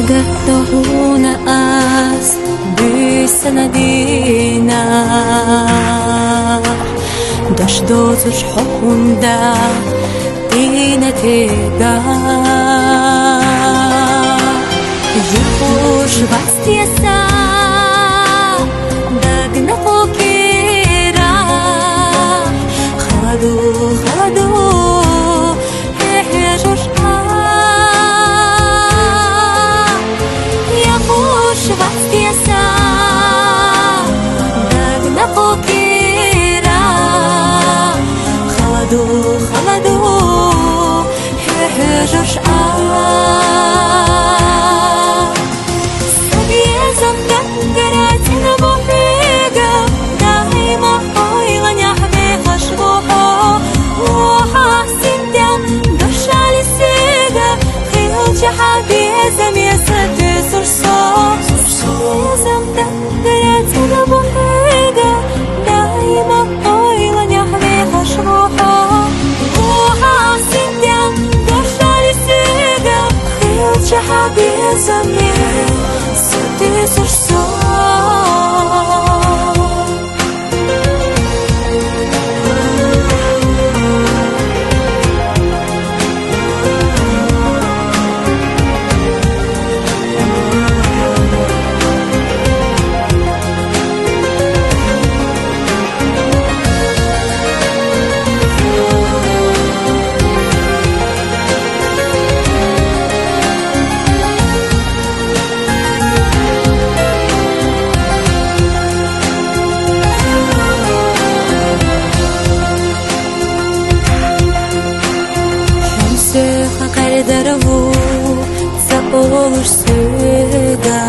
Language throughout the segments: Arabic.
قطعونا أس بسندينا داش دوزش حقوندا دينا تيغا يخوش باستيسا داغنا فوكيرا خادو هيجوش Bastiasa dagna fokira khaladu hejosh sabiyazam dagaratina bohiga daima oylan yahbe khashbuha وحاسدم دشالي سيga خيل حبيزم يسد صرصار يزم دقراتنا بحيقة دايما طويلا يحمي خشروحا وحاسدم دشالي سيga خيل حبيزم يسد صرصار Дорогу заполушь сюда,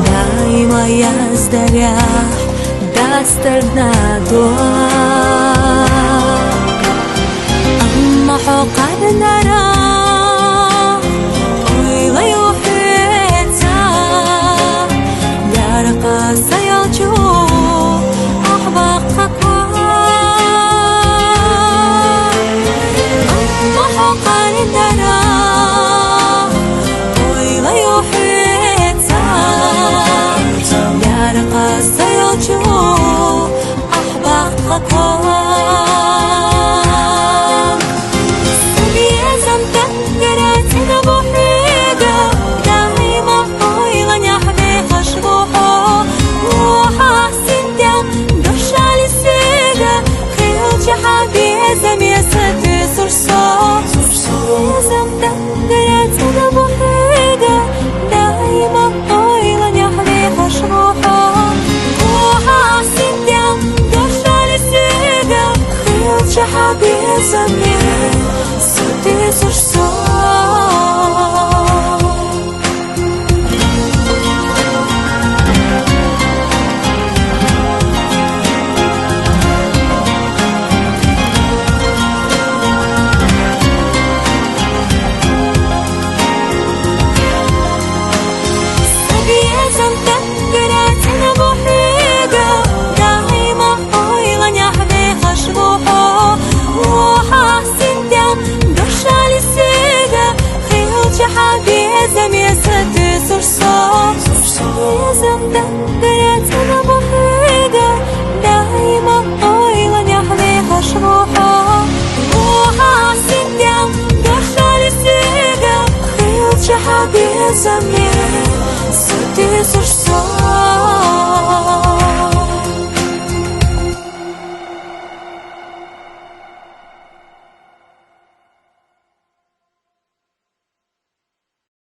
дай моя здаря дастарна дуа, amma حقنا را ويلا يوحيتا يارقا سيالجو أحبقك حبيزم يسد صرصار يزم دقراتنا بحيقة دايما طويلا يحمي خشروحا وحاسدم دشالي سيga خيل حبيزم يسد صرصار حبيزم يسد صرصار يزم دقراتنا بحيقة دايما طويلا يحمي خشروحا وحاسدم دشالي سيga خيل حبيزم